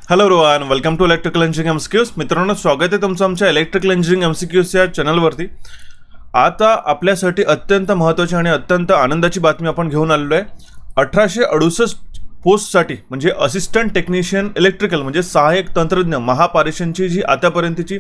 Hello everyone, welcome to electrical engineering MCQs. मित्रांनो, स्वागत आहे तुमचं आमच्या इलेक्ट्रिकल इंजिनिअरिंग एमसीक्यूज या चॅनलवरती. आता आपल्यासाठी अत्यंत महत्त्वाची आणि अत्यंत आनंदाची बातमी आपण घेऊन आलेलो आहे. 1868 पोस्टसाठी म्हणजे असिस्टंट टेक्निशियन इलेक्ट्रिकल म्हणजे सहाय्यक तंत्रज्ञ महापारेषणची जी आतापर्यंतची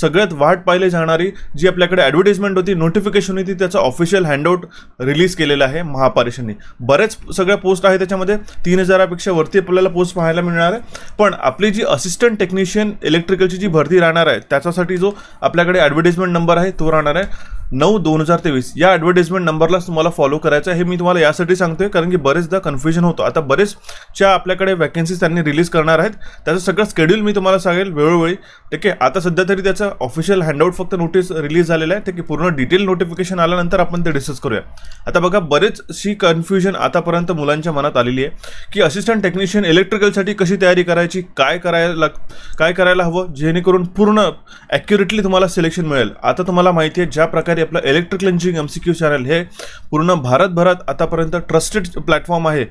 सगळ्यात वाट पाहिली जाणारी जी आपल्याकडे ॲडव्हर्टाइजमेंट होती, नोटिफिकेशन होती, त्याचं ऑफिशियल हँडआउट रिलीज केलेलं आहे महापारेषणनी. बरेच सगळ्या पोस्ट आहे त्याच्यामध्ये, 3000पेक्षा वरती आपल्याला पोस्ट पाहायला मिळणार आहे. पण आपली जी असिस्टंट टेक्निशियन इलेक्ट्रिकलची जी भरती राहणार आहे त्याच्यासाठी जो आपल्याकडे ॲडव्हर्टाइजमेंट नंबर आहे तो राहणार आहे 9/2023. या ॲडव्हर्टाइजमेंट नंबरलाच तुम्हाला फॉलो करायचं आहे. हे मी तुम्हाला यासाठी सांगतोय कारण की बरेचदा कन्फ्युजन होतं. आता बरेचच्या आपल्याकडे वॅकन्सीज त्यांनी रिलीज करणार आहेत, त्याचं सगळं शेड्यूल मी तुम्हाला सांगेल वेळोवेळी. ठीक आहे, आता सध्या तरी त्याचं ऑफिशियल हँडआउट फक्त नोटीस रिलीज झालेलं आहे. ठीक आहे, पूर्ण डिटेल नोटिफिकेशन आल्यानंतर आपण ते डिस्कस करूया. आता बघा, बरेचशी कन्फ्युजन आतापर्यंत मुलांच्या मनात आलेली आहे की असिस्टंट टेक्निशियन इलेक्ट्रिकलसाठी कशी तयारी करायची, काय करायला हवं जेणेकरून पूर्ण ॲक्युरेटली तुम्हाला सिलेक्शन मिळेल. आता तुम्हाला माहिती आहे ज्या प्रकारे आपलं इलेक्ट्रिकल इंजिनिअरिंग एमसीक्यू चॅनल हे पूर्ण भारतभरात आतापर्यंत ट्रस्टेड प्लॅटफॉर्म आहे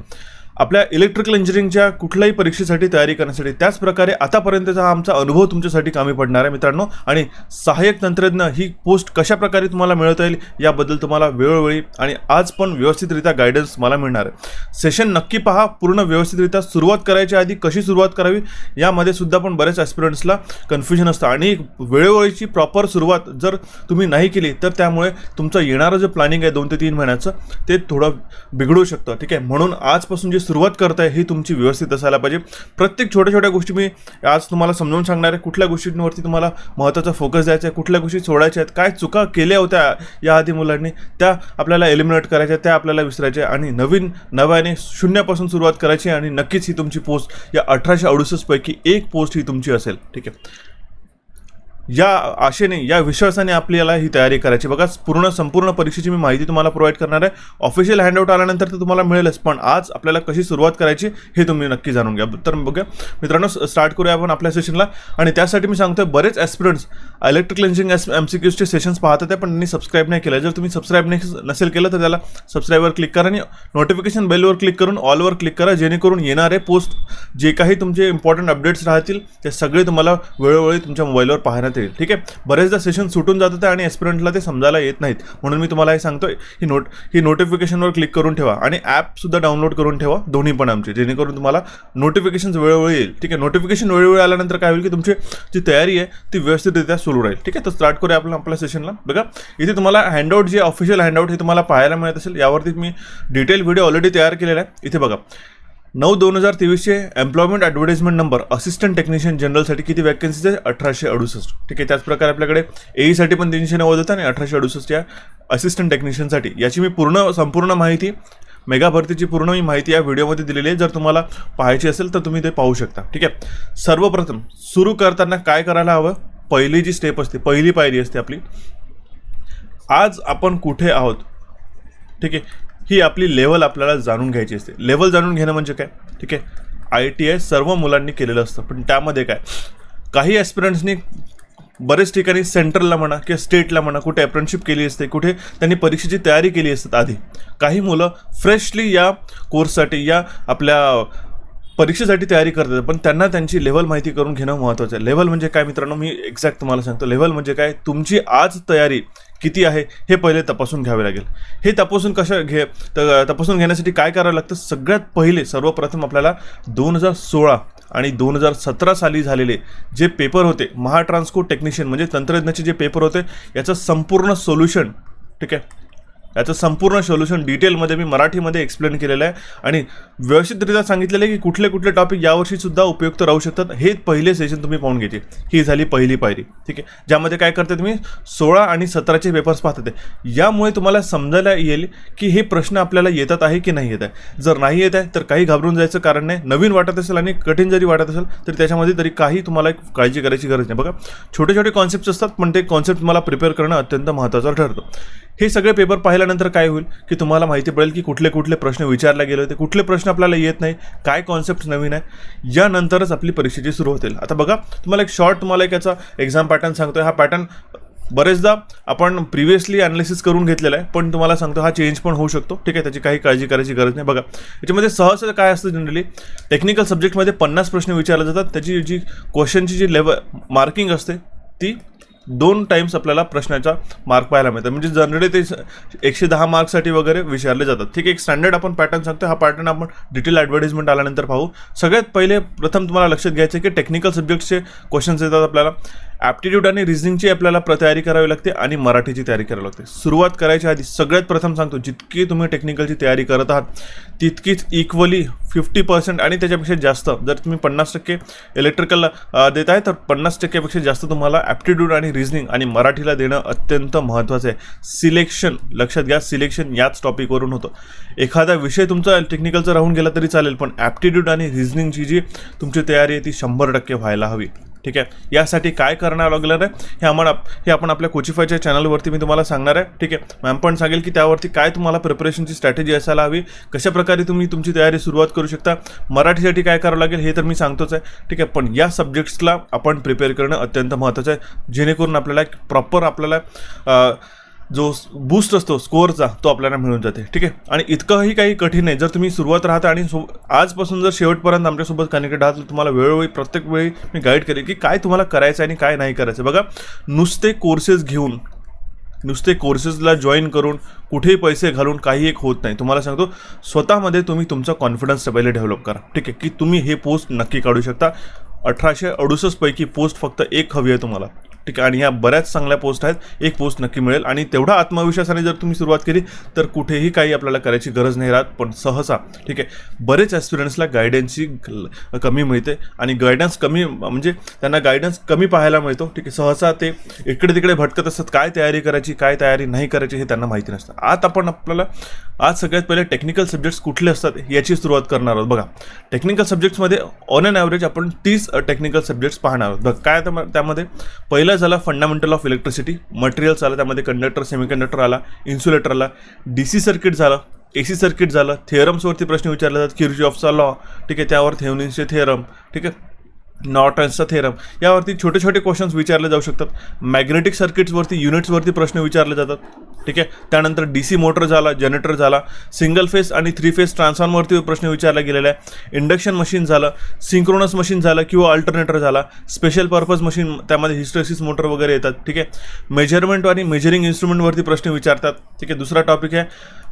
आपल्या इलेक्ट्रिकल इंजिनिअरिंगच्या कुठल्याही परीक्षेसाठी तयारी करण्यासाठी. त्याच प्रकारे आतापर्यंतचा हा आमचा अनुभव तुमच्यासाठी कामी पडणार आहे मित्रांनो. आणि सहाय्यक तंत्रज्ञ ही पोस्ट कशा प्रकारे तुम्हाला मिळवता येईल याबद्दल तुम्हाला वेळोवेळी आणि आज पण व्यवस्थितरित्या गायडन्स मला मिळणार आहे. सेशन नक्की पहा, पूर्ण व्यवस्थितरित्या सुरुवात करायच्या आधी कशी सुरुवात करावी यामध्ये सुद्धा पण बरेच ॲस्पिरंट्सला कन्फ्युजन असतं. आणि वेळोवेळीची प्रॉपर सुरुवात जर तुम्ही नाही केली तर त्यामुळे तुमचं येणारं जे प्लॅनिंग आहे 2 ते 3 महिन्याचं ते थोडं बिघडू शकतं. ठीक आहे, म्हणून आजपासून जी सुरुवात करताय ही तुमची व्यवस्थित असायला पाहिजे. प्रत्येक छोट्या छोट्या गोष्टी मी आज तुम्हाला समजावून सांगणार आहे. कुठल्या गोष्टींवरती तुम्हाला महत्त्वाचा फोकस द्यायचा आहे, कुठल्या गोष्टी सोडायच्या आहेत, काय चुका केल्या होत्या याआधी मुलांनी त्या आपल्याला एलिमिनेट करायच्या, त्या आपल्याला विसरायच्या आणि नव्याने शून्यापासून सुरुवात करायची. आणि नक्कीच ही तुमची पोस्ट या 1868 पैकी एक पोस्ट ही तुमची असेल. ठीक आहे, या आशेने या विश्वासाने आपल्याला ही तयारी करायची. बघा, संपूर्ण परीक्षेची मी माहिती तुम्हाला प्रोव्हाइड करणार आहे. ऑफिशियल हँडआउट आल्यानंतर तर तुम्हाला मिळेलच, पण आज आपल्याला कशी सुरुवात करायची हे तुम्ही नक्की जाणून घ्या. तर बघा मित्रांनो, स्टार्ट करूया आपण आपल्या सेशनला. आणि त्यासाठी मी सांगतोय, बरेच ॲस्पिरंट्स इलेक्ट्रिकल इंजिनिअरिंग एमसीक्यूजचे सेशन्स पाहतात आहे पण त्यांनी सबस्क्राईब नाही केलं. जर तुम्ही सबस्क्राईब नसेल केलं तर त्याला सबस्क्राईबवर क्लिक करा आणि नोटिफिकेशन बेलवर क्लिक करून ऑलवर क्लिक करा, जेणेकरून येणारे पोस्ट जे काही तुमचे इम्पॉर्टंट अपडेट्स राहतील ते सगळे तुम्हाला वेळोवेळी तुमच्या मोबाईलवर पाहण्यात येईल. ठीक आहे, बरेचदा सेशन सुटून जात होते आणि ॲस्पिरंटला ते समजायला येत नाहीत, म्हणून मी तुम्हाला हे सांगतोय ही नोटिफिकेशनवर क्लिक करून ठेवा आणि ॲपसुद्धा डाउनलोड करून ठेवा, दोन्ही पण आमचे, जेणेकरून तुम्हाला नोटिफिकेशन वेळोवेळी येईल. ठीक आहे, नोटिफिकेशन वेळोवेळी आल्यानंतर काय होईल की तुमची जी तयारी आहे ती व्यवस्थितरित्या सुरू राहील. ठीक आहे, तर स्टार्ट करूया आपण आपल्या सेशनला. बघा, इथे तुम्हाला हँडआउट जे ऑफिशियल हँडआउट हे तुम्हाला पाहायला मिळत असेल. यावरती मी डिटेल व्हिडिओ ऑलरेडी तयार केलेला आहे. इथे बघा, 9/2023 employment advertisement number assistant technician जनरलसाठी किती वॅकन्सीज आहे? 1868. ठीक आहे, त्याचप्रकारे आपल्याकडे एईसाठी पण 390 होतं आणि 1868 या असिस्टंट टेक्निशियनसाठी. याची मी संपूर्ण माहिती, मेगा भरतीची पूर्ण मी माहिती या व्हिडिओमध्ये दिलेली आहे. जर तुम्हाला पाहायची असेल तर तुम्ही ते पाहू शकता. ठीक आहे, सर्वप्रथम सुरू करताना काय करायला हवं? पहिली जी स्टेप असते, पहिली पायरी असते आपली, आज आपण कुठे आहोत. ठीक आहे, ही आपली लेवल आपल्याला जाणून घ्यायची असते. लेवल जाणून घेणं म्हणजे काय? ठीक आहे, ITI सर्व मुलांनी केलेलं असतं, पण त्यामध्ये काय, काही ॲस्पिरंट्सनी बरेच ठिकाणी सेंट्रलला म्हणा किंवा स्टेटला म्हणा कुठे अप्रेंटिसशिप केली असते, कुठे त्यांनी परीक्षेची तयारी केली असतात आधी. काही मुलं फ्रेशली या कोर्ससाठी, या आपल्या परीक्षेसाठी तयारी करतात, पण त्यांना त्यांची लेवल माहिती करून घेणं महत्त्वाचं आहे. लेवल म्हणजे काय मित्रांनो, मी एक्झॅक्ट तुम्हाला सांगतो. लेवल म्हणजे काय, तुमची आज तयारी किती आहे हे पहिले तपासून घ्यावे लागेल. हे तपासून तपासून घेण्यासाठी काय करावं लागतं? सगळ्यात पहिले सर्वप्रथम आपल्याला 2016 आणि 2017 साली झालेले जे पेपर होते, महाट्रान्सको टेक्निशियन म्हणजे तंत्रज्ञाचे जे पेपर होते याचं संपूर्ण सोल्युशन, ठीक आहे, याचं संपूर्ण सोल्युशन डिटेलमध्ये मी मराठीमध्ये एक्सप्लेन केलेलं आहे आणि व्यवस्थितरित्या सांगितलेलं आहे की कुठले कुठले टॉपिक यावर्षीसुद्धा उपयुक्त राहू शकतात. हे पहिले सेशन तुम्ही पाहून घ्यायचे. ही झाली पहिली पायरी. ठीक आहे, ज्यामध्ये काय करते तुम्ही 16 आणि 17चे पेपर्स पाहतात. यामुळे तुम्हाला समजायला येईल की हे प्रश्न आपल्याला येतात आहे की नाही येत आहे. जर नाही येत आहे तर काही घाबरून जायचं कारण नाही. नवीन वाटत असेल आणि कठीण जरी वाटत असेल तर त्याच्यामध्ये तरी काही तुम्हाला काळजी करायची गरज नाही. बघा, छोटे छोटे कॉन्सेप्ट्स असतात पण ते कॉन्सेप्ट मला प्रिपेअर करणं अत्यंत महत्त्वाचं ठरतं. हे सगळे पेपर पाहिल्यानंतर काय होईल की तुम्हाला माहिती पडेल की कुठले कुठले प्रश्न विचारले गेले होते, कुठले प्रश्न आपल्याला येत नाही, काय कॉन्सेप्ट नवीन आहे. यानंतरच आपली परीक्षेची सुरू होतील. आता बघा, तुम्हाला एक याचा एक्झाम पॅटर्न सांगतोय. हा पॅटर्न बरेचदा आपण प्रिव्हियसली ॲनालिसिस करून घेतलेला आहे, पण तुम्हाला सांगतो हा चेंज पण होऊ शकतो, ठीक आहे. त्याची काही काळजी करायची गरज नाही. बघा याच्यामध्ये सहज काय असतं, जनरली टेक्निकल सब्जेक्टमध्ये 50 प्रश्न विचारले जातात. त्याची जी क्वेश्चनची जी लेवल मार्किंग असते ती 2 टाइम्स आपल्याला प्रश्नाचा मार्क पाहायला मिळतात. म्हणजे जनरली ते 110 मार्क्ससाठी वगैरे विचारले जातात, ठीक आहे. एक स्टँडर्ड आपण पॅटर्न सांगतो, हा पॅटर्न आपण डिटेल ॲडव्हर्टाइजमेंट आल्यानंतर पाहू. सगळ्यात पहिले प्रथम तुम्हाला लक्षात घ्यायचं आहे की टेक्निकल सब्जेक्टचे क्वेश्चन्स येतात आपल्याला. ॲप्टिट्यूड आणि रिझनिंगची आपल्याला तयारी करावी लागते आणि मराठीची तयारी करावी लागते. सुरुवात करायच्या आधी सगळ्यात प्रथम सांगतो, जितकी तुम्ही टेक्निकलची तयारी करत आहात तितकीच इक्वली 50% आणि त्याच्यापेक्षा जास्त, जर तुम्ही 50% इलेक्ट्रिकलला देत आहे तर 50%पेक्षा जास्त तुम्हाला ॲप्टिट्यूड आणि रिझनिंग आणि मराठीला देणं अत्यंत महत्त्वाचं आहे. सिलेक्शन लक्षात घ्या, सिलेक्शन याच टॉपिकवरून होतं. एखादा विषय तुमचा टेक्निकलचा राहून गेला तरी चालेल, पण ॲप्टिट्यूड आणि रिझनिंगची जी तुमची तयारी आहे ती 100% व्हायला हवी, ठीक आहे. यासाठी काय करावं लागणार आहे हे आपण आपल्या कोचिफायच्या चॅनलवरती मी तुम्हाला सांगणार आहे, ठीक आहे. मॅम पण सांगेल की त्यावरती काय तुम्हाला प्रिपरेशनची स्ट्रॅटेजी असायला हवी, कशा प्रकारे तुम्ही तुमची तयारी सुरुवात करू शकता, मराठीसाठी काय करावं लागेल हे तर मी सांगतोच आहे, ठीक आहे. पण या सब्जेक्ट्सला आपण प्रिपेअर करणं अत्यंत महत्त्वाचं आहे, जेणेकरून आपल्याला प्रॉपर आपल्याला जो बूस्ट असतो स्कोअरचा तो आपल्याला मिळून जाते, ठीक आहे. आणि इतकंही काही कठीण नाही. जर तुम्ही सुरुवात राहता आणि आजपासून जर शेवटपर्यंत आमच्यासोबत कनेक्टेड आहात, तुम्हाला वेळोवेळी प्रत्येक वेळी मी गाईड करेन की काय तुम्हाला करायचं आणि काय नाही करायचं. बघा नुसते कोर्सेस घेऊन, नुसते कोर्सेसला जॉईन करून, कुठेही पैसे घालून काही एक होत नाही. तुम्हाला सांगतो स्वतःमध्ये तुम्ही तुमचा कॉन्फिडन्स पहिले डेव्हलप करा, ठीक आहे, की तुम्ही हे पोस्ट नक्की काढू शकता. 1868 पैकी पोस्ट फक्त एक हवी आहे तुम्हाला, ठीक आहे. आणि ह्या बऱ्याच चांगल्या पोस्ट आहेत, एक पोस्ट नक्की मिळेल. आणि तेवढा आत्मविश्वासाने जर तुम्ही सुरुवात केली तर कुठेही काही आपल्याला करायची गरज नाही राहत. पण सहसा, ठीक आहे, बरेच ॲस्पिरंट्सला गायडन्सची कमी मिळते आणि गायडन्स कमी म्हणजे त्यांना गायडन्स कमी पाहायला मिळतो, ठीक आहे. सहसा ते इकडे तिकडे भटकत असतात, काय तयारी करायची काय तयारी नाही करायची हे त्यांना माहिती नसतं. आज सगळ्यात पहिले टेक्निकल सब्जेक्ट्स कुठले असतात याची सुरुवात करणार आहोत. बघा टेक्निकल सब्जेक्ट्समध्ये ऑन अन ॲव्हरेज आपण 30 टेक्निकल सब्जेक्ट्स पाहणार आहोत. बघा काय त्यामध्ये पहिला झाला फंडामेंटल ऑफ इलेक्ट्रिसिटी, मटेरियल्स आला, त्यामध्ये कंडक्टर सेमीकंडक्टर आला, इन्सुलेटर आला, DC सर्किट झालं, AC सर्किट झालं, थिअरम्सवरती प्रश्न विचारले जातात, किर्चॉफचा लॉ, ठीक आहे, त्यावर थेव्हनिन्सचे थिअरम, ठीक आहे, नॉर्टन्सचा थेरम, यावरती छोटे छोटे क्वेश्चन्स विचारले जाऊ शकतात. मॅग्नेटिक सर्किट्सवरती युनिट्सवरती प्रश्न विचारले जातात, ठीक आहे. त्यानंतर DC मोटर झाला, जनरेटर झाला, सिंगल फेस आणि 3 फेस ट्रान्सफॉर्मरवरती प्रश्न विचारला गेलेला आहे. इंडक्शन मशीन झालं, सिंक्रोनस मशीन झालं किंवा अल्टरनेटर झाला, स्पेशल पर्पज मशीन, त्यामध्ये हिस्टेरिसिस मोटर वगैरे येतात, ठीक आहे. मेजरमेंट आणि मेजरिंग इन्स्ट्रुमेंटवरती प्रश्न विचारतात, ठीक आहे. दुसरा टॉपिक आहे,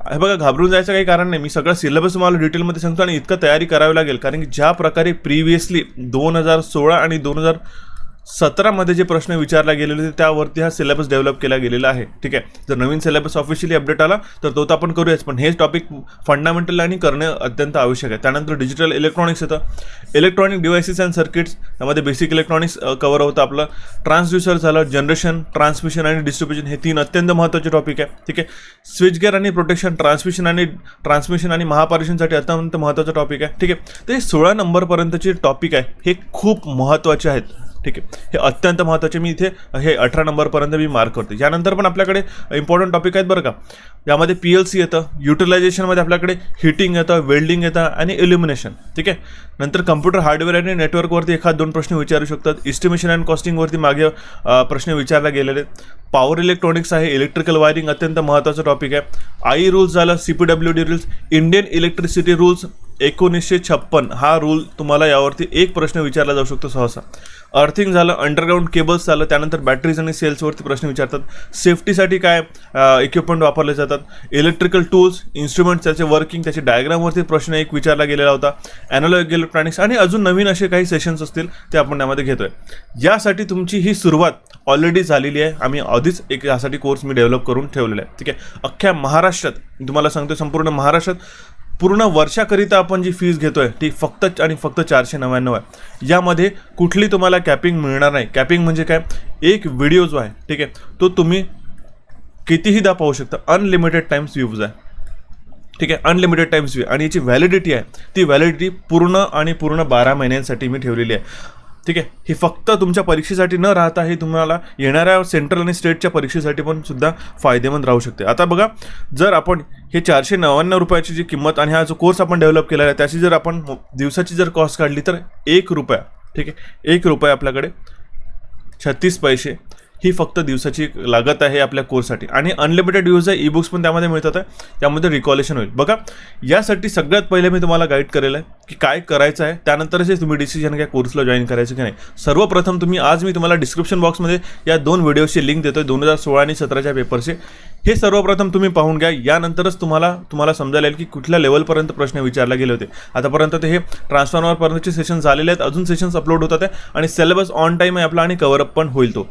हे बघा घाबरून जायचं काही कारण नाही, मी सगळं सिलेबस तुम्हाला डिटेलमध्ये सांगतो आणि इतकं तयारी करावी लागेल, कारण की ज्या प्रकारे प्रिव्हियसली 2016 आणि 2017मध्ये जे प्रश्न विचारला गेलेले होते त्यावरती हा सिलेबस डेव्हलप केला गेलेला आहे, ठीक आहे. जर नवीन सिलेबस ऑफिशियली अपडेट आला तर तो आपण करूयाच, पण हेच टॉपिक फंडामेंटल आणि करणं अत्यंत आवश्यक आहे. त्यानंतर डिजिटल इलेक्ट्रॉनिक्स येतं, इलेक्ट्रॉनिक डिव्हायसेस अँड सर्किट्स, त्यामध्ये बेसिक इलेक्ट्रॉनिक्स कव्हर होतं आपलं. ट्रान्सड्युसर झालं, जनरेशन, ट्रान्समिशन आणि डिस्ट्रीब्युशन, हे 3 अत्यंत महत्त्वाचे टॉपिक आहे, ठीक आहे. स्विच गिअर आणि प्रोटेक्शन, ट्रान्समिशन आणि महापारेशनसाठी अत्यंत महत्त्वाचा टॉपिक आहे, ठीक आहे. तर हे 16 नंबरपर्यंतचे टॉपिक आहे, हे खूप महत्त्वाचे आहेत, ठीक आहे. हे अत्यंत महत्त्वाचे, मी इथे हे 18 नंबरपर्यंत मी मार्क करतो. यानंतर पण आपल्याकडे इम्पॉर्टंट टॉपिक आहेत बरं का. यामध्ये PLC येतं, युटिलायझेशनमध्ये आपल्याकडे हिटिंग येतं, वेल्डिंग येतं आणि इल्युमिनेशन, ठीक आहे. नंतर कम्प्युटर हार्डवेअर आणि नेटवर्कवरती 1-2 प्रश्न विचारू शकतात. इस्टिमेशन अँड कॉस्टिंगवरती मागे प्रश्न विचारला गेलेले. पॉवर इलेक्ट्रॉनिक्स आहे, इलेक्ट्रिकल वायरिंग अत्यंत महत्त्वाचा टॉपिक आहे. आई रूल्स झाला, CPWD rules, Indian electricity rules 1956, हा रूल तुम्हाला यावरती एक प्रश्न विचारला जाऊ शकतो सहसा. अर्थिंग झालं, अंडरग्राऊंड केबल्स झालं, त्यानंतर बॅटरीज आणि सेल्सवरती प्रश्न विचारतात. सेफ्टीसाठी काय इक्विपमेंट वापरले जातात, इलेक्ट्रिकल टूल्स, इन्स्ट्रुमेंट्स, त्याचे वर्किंग, त्याचे डायग्रामवरती प्रश्न एक विचारला गेलेला होता. ॲनालॉग इलेक्ट्रॉनिक्स आणि अजून नवीन असे काही सेशन्स असतील ते आपण यामध्ये घेतोय. यासाठी तुमची ही सुरुवात ऑलरेडी झालेली आहे. आम्ही आधीच एक यासाठी कोर्स मी डेव्हलप करून ठेवलेला आहे, ठीक आहे. अख्ख्या महाराष्ट्रात मी तुम्हाला सांगतो, संपूर्ण महाराष्ट्रात पूर्ण वर्षाकरिता आपण जी फीस घेतोय ती फक्त आणि फक्त 499 आहे. यामध्ये कुठली तुम्हाला कॅपिंग मिळणार नाही. कॅपिंग म्हणजे काय, एक व्हिडिओ जो आहे, ठीक आहे, तो तुम्ही कितीहीदा पाहू शकता. अनलिमिटेड टाइम्स व्ह्यूज आहे, ठीक आहे, अनलिमिटेड टाइम्स व्ह्यू. आणि याची व्हॅलिडिटी आहे, ती व्हॅलिडिटी पूर्ण 12 महिन्यांसाठी मी ठेवलेली आहे, ठीक आहे. हे फक्त तुमच्या परीक्षेसाठी न राहता हे तुम्हाला येणाऱ्या सेंट्रल आणि स्टेटच्या परीक्षेसाठी पण सुद्धा फायदेमंद राहू शकते. आता बघा, जर आपण हे 499 रुपयाची जी किंमत आणि हा जो कोर्स आपण डेव्हलप केला आहे त्याची जर आपण दिवसाची जर कॉस्ट काढली तर 1 रुपया, ठीक आहे, 1 रुपया आपल्याकडे 36 पैसे ही फक्त दिवसाची लागत आहे आपल्या कोर्ससाठी. आणि अनलिमिटेड यूज आहे, ई बुक्स पण त्यामध्ये मिळतात आहे, त्यामध्ये रिकॉलेशन होईल. बघा, यासाठी सगळ्यात पहिले मी तुम्हाला गाईड करेल आहे की काय करायचं आहे, त्यानंतरच तुम्ही डिसिजन घ्या कोर्सला जॉईन करायचं की नाही. सर्वप्रथम आज मी तुम्हाला डिस्क्रिप्शन बॉक्समध्ये या 2 व्हिडिओची लिंक देतोय 2016 आणि 17च्या पेपरचे. हे सर्वप्रथम तुम्ही पाहून घ्या, यानंतरच तुम्हाला समजायला येईल की कुठल्या लेवलपर्यंत प्रश्न विचारले गेले होते. आतापर्यंत ते हे ट्रान्सफॉर्मरपर्यंतचे सेशन झालेले आहेत, अजून सेशन्स अपलोड होतात आहे आणि सिलेबस ऑन टाईम आहे आपला आणि कव्हरअप पण होईल. तो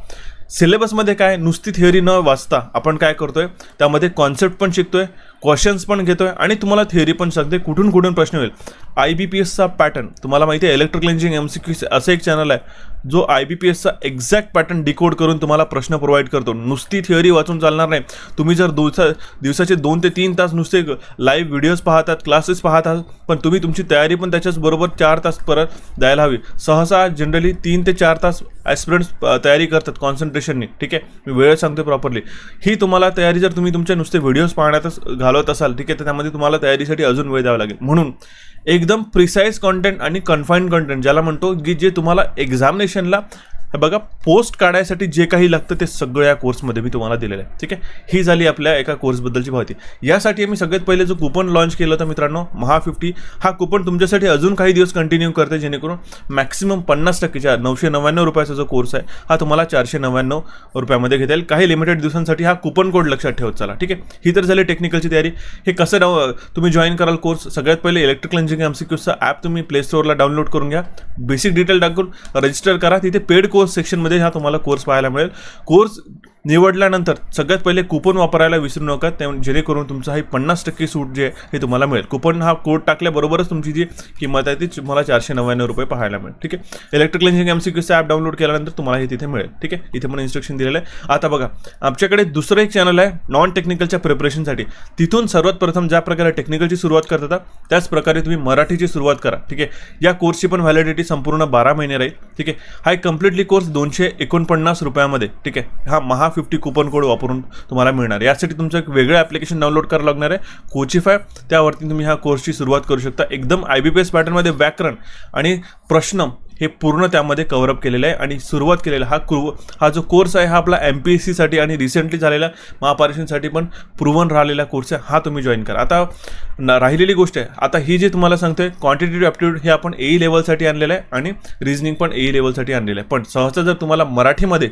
सिलेबसमध्ये काय, नुसती थिअरी न वाचता आपण काय करतोय, त्यामध्ये कॉन्सेप्ट पण शिकतोय, क्वेश्चन्स पण घेतोय आणि तुम्हाला थिअरी पण सांगते कुठून कुठून प्रश्न होईल. IBPSचा पॅटर्न तुम्हाला माहिती आहे, इलेक्ट्रिकल इंजिनिअरिंग MCQ असं एक चॅनल आहे जो IBPSचा एक्झॅक्ट पॅटर्न डिकोड करून तुम्हाला प्रश्न प्रोव्हाइड करतो. नुसती थिअरी वाचून चालणार नाही. तुम्ही जर दिवसाचे 2 ते 3 तास नुसते लाईव्ह व्हिडिओज पाहतात, क्लासेस पाहतात, पण तुम्ही तुमची तयारी पण त्याच्याच बरोबर 4 तास परत द्यायला हवी. सहसा जनरली 3 ते 4 तास ॲस्पिरंट्स तयारी करतात कॉन्सन्ट्रेशननी. ठीक आहे, मी वेळ सांगतो प्रॉपरली. ही तुम्हाला तयारी जर तुम्ही तुमचे नुसते व्हिडिओज पाहण्यातच घालवत असाल, ठीक आहे, तर त्यामध्ये तुम्हाला तयारीसाठी अजून वेळ द्यावा लागेल. म्हणून एकदम प्रिसाईज कॉन्टेंट आणि कन्फाईन्ड कॉन्टेंट ज्याला म्हणतो, की जे तुम्हाला एक्झामिनेशनला बघा पोस्ट काढायसाठी जे काही लागतं ते सगळं या कोर्समध्ये मी तुम्हाला दिलेलं आहे. ठीक आहे, ही झाली आपल्या एका कोर्सबद्दलची माहिती. यासाठी आम्ही सगळ्यात पहिले जो कूपन लॉन्च केलं होतं मित्रांनो, महा50, हा कूपन तुमच्यासाठी अजून काही दिवस कंटिन्यू करते, जेणेकरून मॅक्सिमम 50%च्या 999 रुपयाचा जो कोर्स आहे हा तुम्हाला 499 रुपयामध्ये घेता येईल. काही लिमिटेड दिवसांसाठी हा कूपन कोड लक्षात ठेवत चला. ठीक आहे, ही तर झाली टेक्निकलची तयारी. हे कसं तुम्ही जॉईन कराल कोर्स, सगळ्यात पहिले इलेक्ट्रिकल इंजिनिअरिंग MCQचा ॲप तुम्ही प्ले स्टोअरला डाउनलोड करून घ्या, बेसिक डिटेल टाकून रजिस्टर करा. तिथे पेड कोर्स सेक्शनमध्ये हा तुम्हाला कोर्स पाहायला मिळेल. कोर्स निवडल्यानंतर सगळ्यात पहिले कुपन वापरायला विसरू नका, जेणेकरून तुमचा ही 50% सूट जे आहे हे तुम्हाला मिळेल. कुपन हा कोड टाकल्याबरोबरच तुमची जी किंमत आहे ती तुम्हाला 499 रुपये पाहायला मिळेल. ठीक आहे, इलेक्ट्रिकल इंजिनिअरिंग MCQचा ॲप डाउनलोड केल्यानंतर तुम्हाला हे तिथे मिळेल. ठीक आहे, इथे पण इन्स्ट्रक्शन दिलेलं आहे. आता बघा, आमच्याकडे दुसरं एक चॅनल आहे नॉन टेक्निकलच्या प्रिपरेशनसाठी. तिथून सर्वात प्रथम ज्या प्रकारे टेक्निकलची सुरुवात करता त्याच प्रकारे तुम्ही मराठीची सुरुवात करा. ठीक आहे, या कोर्सची पण व्हॅलिडिटी संपूर्ण 12 महिने राहील. ठीक आहे, हा एक कम्प्लिटली कोर्स 249 रुपयामध्ये. ठीक आहे, हा महा50 कुपन कोड वापरून तुम्हाला मिळणार. यासाठी तुमचं एक वेगळं ॲप्लिकेशन डाउनलोड करावं लागणार आहे, कोचिफाय. त्यावरती तुम्ही ह्या कोर्सची सुरुवात करू शकता. एकदम IBPS पॅटर्नमध्ये व्याकरण आणि प्रश्न हे पूर्ण त्यामध्ये कव्हरअप केलेलं आहे आणि सुरुवात केलेला हा जो कोर्स आहे हा आपला MPSCसाठी आणि रिसेंटली झालेला महापरीक्षेसाठी पण प्रूव्हन राहिलेला कोर्स आहे. हा तुम्ही जॉईन करा. आता राहिलेली गोष्ट आहे, आता ही जी तुम्हाला सांगतोय क्वांटिटेटिव्ह ॲप्टिट्यूड हे आपण AE लेवलसाठी आणलेलं आहे आणि रिझनिंग पण AE लेवलसाठी आणलेलं आहे. पण सहसा जर तुम्हाला मराठीमध्ये,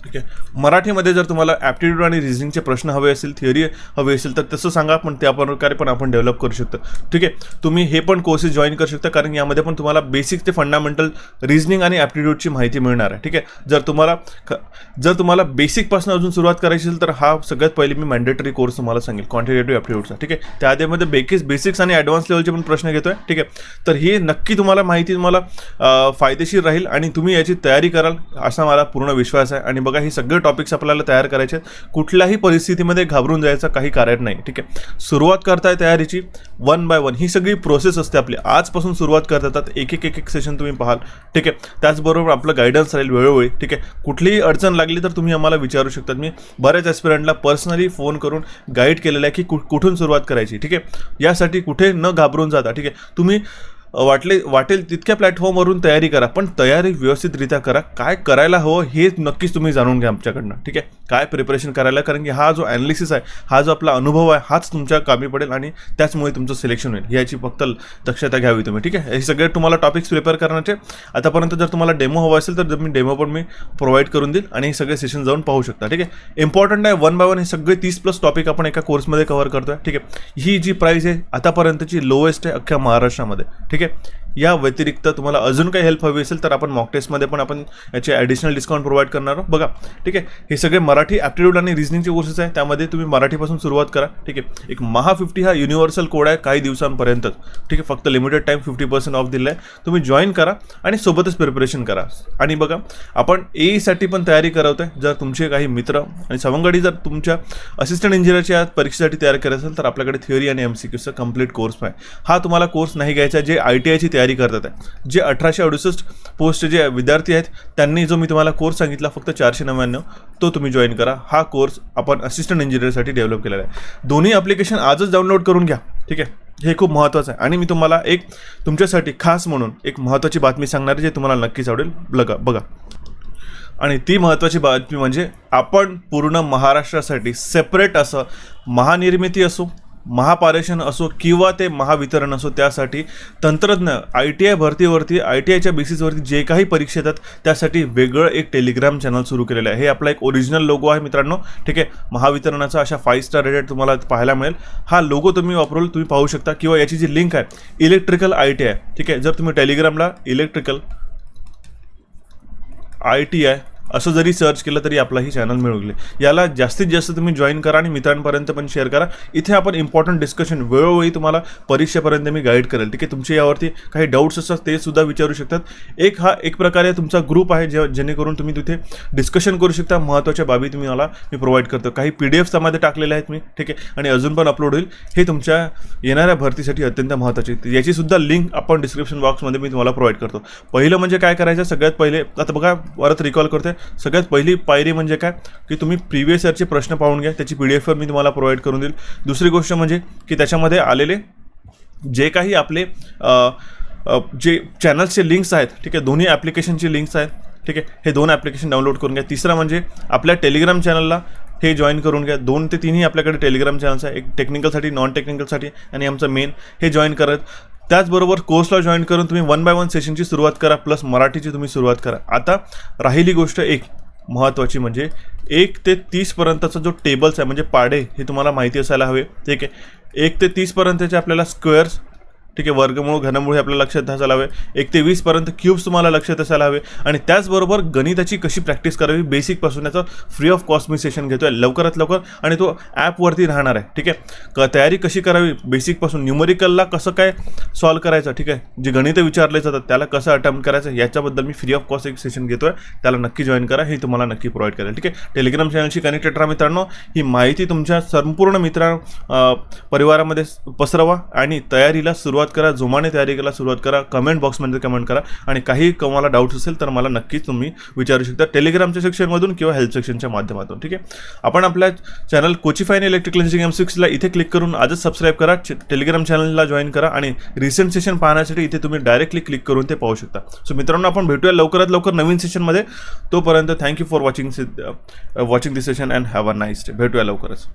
ठीक आहे, मराठीमध्ये जर तुम्हाला ॲप्टिट्यूड आणि रिझनिंगचे प्रश्न हवे असेल, थिअरी हवे असेल, तर तसं सांगा, पण त्या प्रकारे पण आपण डेव्हलप करू शकतो. ठीक आहे, तुम्ही हे पण कोर्सेस जॉईन करू शकता, कारण यामध्ये पण तुम्हाला बेसिक ते फंडामेंटल रिझनिंग आणि ॲप्टिट्यूडची माहिती मिळणार आहे. ठीक आहे, जर तुम्हाला बेसिकपासून अजून सुरुवात करायची असेल तर हा सगळ्यात पहिले मी मॅन्डेटरी कोर्स तुम्हाला सांगेल क्वांटिटेटिव्ह ॲप्टिट्यूडचा. ठीक आहे, त्यामध्ये बेसिक्स आणि ॲडव्हान्स लेवलचे पण प्रश्न घेतोय. ठीक आहे, तर ही नक्की तुम्हाला माहिती तुम्हाला फायदेशीर राहील आणि तुम्ही याची तयारी कराल असा मला पूर्ण विश्वास आहे. आणि बघा, हे सगळे टॉपिक्स आपल्याला तयार करायचे आहेत, कुठल्याही परिस्थितीमध्ये घाबरून जायचं काही कारण नाही. ठीक आहे, सुरुवात करताय तयारीची 1 by 1, ही सगळी प्रोसेस असते आपली. आजपासून सुरुवात करतात, एक सेशन तुम्ही पाहाल. ठीक आहे, त्याचबरोबर आपलं गायडन्स राहील वेळोवेळी. ठीक आहे, कुठलीही अडचण लागली तर तुम्ही आम्हाला विचारू शकता. मी बऱ्याच ॲस्पिरंटला पर्सनली फोन करून गाईड केलेलं आहे की कुठून सुरुवात करायची. ठीक आहे, यासाठी कुठे न घाबरून जाता. ठीक आहे, तुम्ही वाटेल तितक्या प्लॅटफॉर्मवरून तयारी करा, पण तयारी व्यवस्थितरित्या करा. काय करायला हवं हे नक्कीच तुम्ही जाणून घ्या आमच्याकडनं. ठीक आहे, काय प्रिपरेशन करायला, कारण की हा जो ॲनालिसिस आहे, हा जो आपला अनुभव आहे, हाच तुमच्या कामी पडेल आणि त्याचमुळे तुमचं सिलेक्शन होईल. याची फक्त दक्षता घ्यावी तुम्ही. ठीक आहे, हे सगळे तुम्हाला टॉपिक्स प्रिपेअर करण्याचे. आतापर्यंत जर तुम्हाला डेमो हवा असेल तर मी डेमो पण प्रोव्हाइड करून देईल आणि हे सगळे सेशन जाऊन पाहू शकता. ठीक आहे, इम्पॉर्टंट आहे 1 by 1 हे सगळे 30+ टॉपिक आपण एका कोर्समध्ये कव्हर करतोय. ठीक आहे, ही जी प्राईस आहे आतापर्यंतची लोएस्ट आहे अख्ख्या महाराष्ट्रामध्ये. ठीक आहे, या व्यतिरिक्त तुम्हाला अजून काही हेल्प हवी असेल तर आपण मॉक टेस्टमध्ये पण आपण याचे ॲडिशनल डिस्काउंट प्रोव्हाइड करणार आहोत. बघा, ठीक आहे, हे सगळे मराठी ॲप्टिट्यूड आणि रिझनिंगचे कोर्सेस आहे, त्यामध्ये तुम्ही मराठीपासून सुरुवात करा. ठीक आहे, एक महा50 हा युनिव्हर्सल कोड आहे काही दिवसांपर्यंत. ठीक आहे, फक्त लिमिटेड टाईम 50% ऑफ दिलं आहे. तुम्ही जॉईन करा आणि सोबतच प्रिपरेशन करा. आणि बघा, आपण AEसाठी पण तयारी करत आहे. जर तुमचे काही मित्र आणि सवंगडी जर तुमच्या असिस्टंट इंजिनिअरच्या परीक्षेसाठी तयारी करत असेल तर आपल्याकडे थिअरी आणि MCQचा कम्प्लीट कोर्स आहे. हा तुम्हाला कोर्स नाही घ्यायचा जे ITIची तयारी करतात आहे. जे 1868 पोस्ट जे विद्यार्थी आहेत त्यांनी जो मी तुम्हाला कोर्स सांगितला फक्त 499, तो तुम्ही जॉईन करा. हा कोर्स आपण असिस्टंट इंजिनिअरसाठी डेव्हलप केलेला आहे. दोन्ही ॲप्लिकेशन आजच डाउनलोड करून घ्या. ठीक आहे, हे खूप महत्त्वाचं आहे. आणि मी तुम्हाला एक तुमच्यासाठी खास म्हणून एक महत्त्वाची बातमी सांगणार आहे जे तुम्हाला नक्कीच आवडेल. बघा, आणि ती महत्त्वाची बातमी म्हणजे आपण पूर्ण महाराष्ट्रासाठी सेपरेट असं महानिर्मिती असो, महापारेषण असो किंवा ते महावितरण असो, त्यासाठी तंत्रज्ञ ITI भरतीवरती ITIच्या बेसिसवरती जे काही परीक्षा येतात त्यासाठी वेगळं एक टेलिग्राम चॅनल सुरू केलेलं आहे. हे आपला एक ओरिजिनल लोगो आहे मित्रांनो, ठीक आहे. महावितरणाचा अशा 5 स्टार रेटेड तुम्हाला पाहायला मिळेल. हा लोगो तुम्ही वापरून तुम्ही पाहू शकता किंवा याची जी लिंक आहे इलेक्ट्रिकल ITI, ठीक आहे. जर तुम्ही टेलिग्रामला इलेक्ट्रिकल ITI असं जरी सर्च केलं तरी आपला ही चॅनल मिळवले. याला जास्तीत जास्त तुम्ही जॉईन करा आणि मित्रांपर्यंत पण शेअर करा. इथे आपण इम्पॉर्टंट डिस्कशन वेळोवेळी तुम्हाला परीक्षेपर्यंत मी गाईड करेल, ठीक आहे. तुमचे यावरती काही डाऊट्स असतात ते सुद्धा विचारू शकतात. एक प्रकारे तुमचा ग्रुप आहे जेणेकरून तुम्ही तिथे डिस्कशन करू शकता. महत्त्वाच्या बाबी तुम्ही मला मी प्रोव्हाइड करतो. काही PDFs त्यामध्ये टाकलेले आहेत मी, ठीक आहे, आणि अजून पण अपलोड होईल. हे तुमच्या येणाऱ्या भरतीसाठी अत्यंत महत्त्वाचे. याची सुद्धा लिंक आपण डिस्क्रिप्शन बॉक्समध्ये मी तुम्हाला प्रोव्हाइड करतो. पहिलं म्हणजे काय करायचं, सगळ्यात पहिले आता बघा परत रिकॉल करते. सगळ्यात पहिली पायरी म्हणजे काय की तुम्ही प्रिव्हियस इयरचे प्रश्न पाहून घ्या. त्याची PDF मी तुम्हाला प्रोव्हाइड करून देईल. दुसरी गोष्ट म्हणजे की त्याच्यामध्ये आलेले जे काही आपले जे चॅनल्सचे लिंक्स आहेत, ठीक आहे, दोन्ही ॲप्लिकेशनचे लिंक्स आहेत, ठीक आहे. हे 2 ॲप्लिकेशन डाउनलोड करून घ्या. तिसरं म्हणजे आपल्या टेलिग्राम चॅनलला हे जॉईन करून घ्या. 2 ते 3 आपल्याकडे टेलिग्राम चॅनल्स आहे, एक टेक्निकलसाठी, नॉन टेक्निकलसाठी आणि आमचं मेन. हे जॉईन करत त्याचबरोबर कोर्सला जॉईन करून तुम्ही 1 by 1 सेशनची सुरुवात करा, प्लस मराठीची तुम्ही सुरुवात करा. आता राहिली गोष्ट एक महत्त्वाची म्हणजे 1 ते 30 पर्यंतचा जो टेबल्स आहे म्हणजे पाढे हे तुम्हाला माहिती असायला हवे, ठीक आहे. 1 ते 30 पर्यंतचे आपल्याला स्क्वेअर्स, ठीक आहे, वर्गमूळ घनमूळ हे आपल्याला लक्षात असायला हवे. 1 ते 20 पर्यंत क्यूब्स तुम्हाला लक्षात असायला हवे. आणि त्याचबरोबर गणिताची कशी प्रॅक्टिस करावी बेसिकपासून याचं free of cost me session घेतो आहे लवकरात लवकर आणि तो ॲपवरती राहणार आहे, ठीक आहे. तयारी कशी करावी बेसिकपासून, न्यूमरिकलला कसं काय सॉल्व करायचं, ठीक आहे, जे गणितं विचारले जातात त्याला कसं अटेम्प्ट करायचं याच्याबद्दल मी फ्री ऑफ कॉस्ट एक सेशन घेतो आहे. त्याला नक्की जॉईन करा, हे तुम्हाला नक्की प्रोव्हाइड करेल, ठीक आहे. टेलिग्राम चॅनलशी कनेक्टेड राहा मित्रांनो. ही माहिती तुमच्या संपूर्ण परिवारामध्ये पसरवा आणि तयारीला सुरुवात करा. जोमाने तयारी करायला सुरुवात करा. कमेंट बॉक्समध्ये कमेंट करा आणि काही तुम्हाला डाऊट्स असेल तर मला नक्कीच तुम्ही विचारू शकता टेलिग्रामच्या सेक्शनमधून किंवा हेल्प सेक्शनच्या माध्यमातून, ठीक आहे. आपण आपल्या चॅनल कोचिफाय आणि इलेक्ट्रिकल इंजिनिअरिंग M6ला इथे क्लिक करून आजच सबस्क्राईब करा. टेलिग्राम चॅनलला जॉईन करा आणि रिसेंट सेशन पाहण्यासाठी इथे तुम्ही डायरेक्टली क्लिक करून ते पाहू शकता. सो मित्रांनो, आपण भेटूया लवकरात लवकर नवीन सेशनमध्ये. तोपर्यंत thank you for watching this session and have a nice day. भेटूया लवकरच.